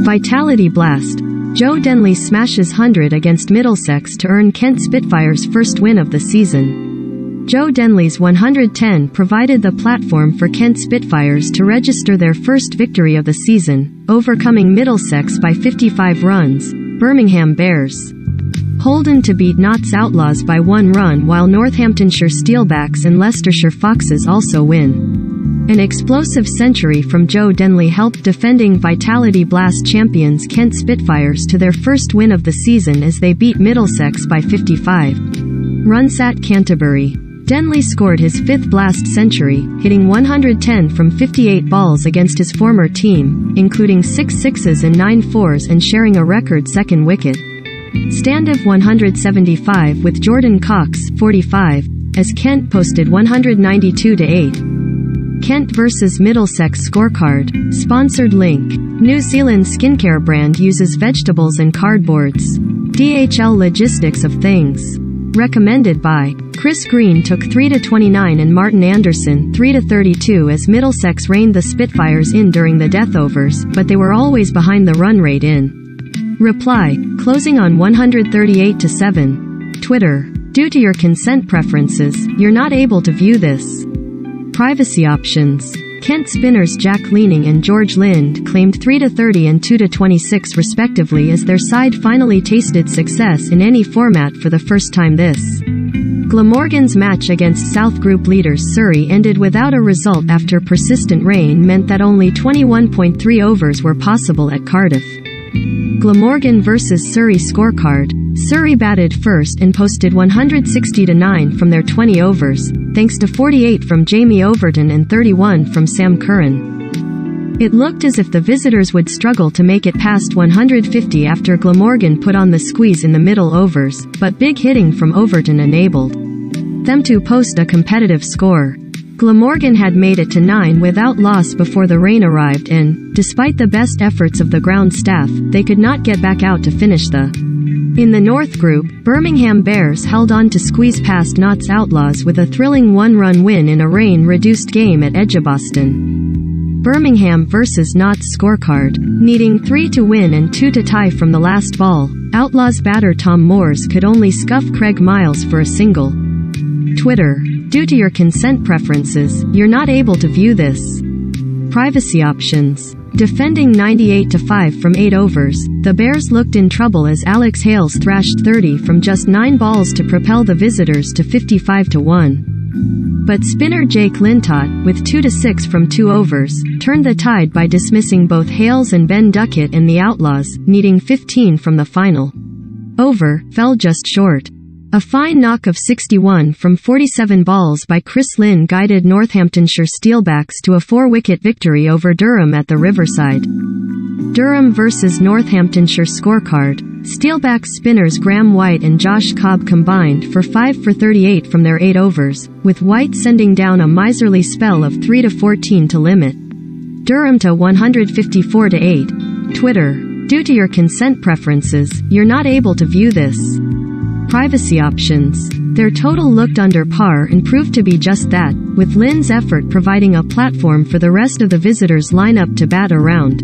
Vitality Blast. Joe Denley smashes 100 against Middlesex to earn Kent Spitfires' first win of the season. Joe Denley's 110 provided the platform for Kent Spitfires to register their first victory of the season, overcoming Middlesex by 55 runs. Birmingham Bears. Holden to beat Notts Outlaws by 1 run, while Northamptonshire Steelbacks and Leicestershire Foxes also win. An explosive century from Joe Denley helped defending Vitality Blast champions Kent Spitfires to their first win of the season as they beat Middlesex by 55 runs at Canterbury. Denley scored his 5th Blast century, hitting 110 from 58 balls against his former team, including 6 sixes and 9 fours, and sharing a record second wicket stand of 175 with Jordan Cox, 45, as Kent posted 192-8. Kent vs Middlesex scorecard. Sponsored link. New Zealand skincare brand uses vegetables and cardboards. DHL logistics of things. Recommended by Chris Green took 3-29 and Martin Anderson 3-32 as Middlesex reined the Spitfires in during the death overs, but they were always behind the run rate in reply, closing on 138-7. Twitter. Due to your consent preferences, you're not able to view this. Privacy options. Kent spinners Jack Leaning and George Lind claimed 3-30 and 2-26 respectively as their side finally tasted success in any format for the first time this Glamorgan's match against South Group leaders Surrey ended without a result after persistent rain meant that only 21.3 overs were possible at Cardiff. Glamorgan vs Surrey scorecard. Surrey batted first and posted 160-9 from their 20 overs, thanks to 48 from Jamie Overton and 31 from Sam Curran. It looked as if the visitors would struggle to make it past 150 after Glamorgan put on the squeeze in the middle overs, but big hitting from Overton enabled them to post a competitive score. Glamorgan had made it to 9 without loss before the rain arrived and, despite the best efforts of the ground staff, they could not get back out to finish the In the North Group, Birmingham Bears held on to squeeze past Notts Outlaws with a thrilling 1-run win in a rain-reduced game at Edgbaston. Birmingham vs Notts scorecard. Needing 3 to win and 2 to tie from the last ball, Outlaws batter Tom Moores could only scuff Craig Miles for a single. Twitter. Due to your consent preferences, you're not able to view this. Privacy options. Defending 98-5 from 8 overs, the Bears looked in trouble as Alex Hales thrashed 30 from just 9 balls to propel the visitors to 55-1. But spinner Jake Lintott, with 2-6 from 2 overs, turned the tide by dismissing both Hales and Ben Duckett, and the Outlaws, needing 15 from the final over, fell just short. A fine knock of 61 from 47 balls by Chris Lynn guided Northamptonshire Steelbacks to a 4-wicket victory over Durham at the Riverside. Durham vs Northamptonshire scorecard. Steelbacks spinners Graham White and Josh Cobb combined for 5 for 38 from their 8 overs, with White sending down a miserly spell of 3-14 to limit Durham to 154-8. Twitter. Due to your consent preferences, you're not able to view this. Privacy options. Their total looked under par and proved to be just that, with Lynn's effort providing a platform for the rest of the visitors' lineup to bat around.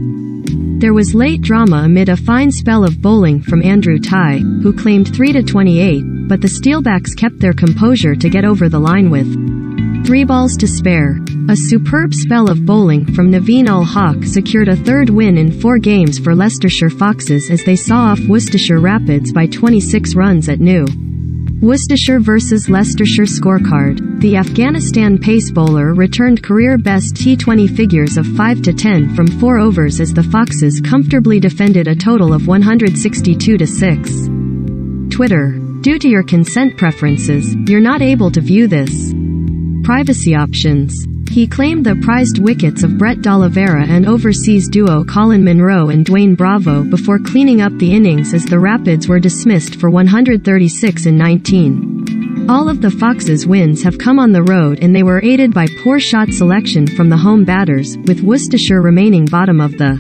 There was late drama amid a fine spell of bowling from Andrew Tye, who claimed 3-28, but the Steelbacks kept their composure to get over the line with 3 balls to spare. A superb spell of bowling from Naveen Ul-Haq secured a 3rd win in 4 games for Leicestershire Foxes as they saw off Worcestershire Rapids by 26 runs at New Worcestershire vs Leicestershire scorecard. The Afghanistan pace bowler returned career-best T20 figures of 5-10 from 4 overs as the Foxes comfortably defended a total of 162-6. Twitter. Due to your consent preferences, you're not able to view this. Privacy options. He claimed the prized wickets of Brett D'Oliveira and overseas duo Colin Munro and Dwayne Bravo before cleaning up the innings as the Rapids were dismissed for 136-19. All of the Foxes' wins have come on the road and they were aided by poor shot selection from the home batters, with Worcestershire remaining bottom of the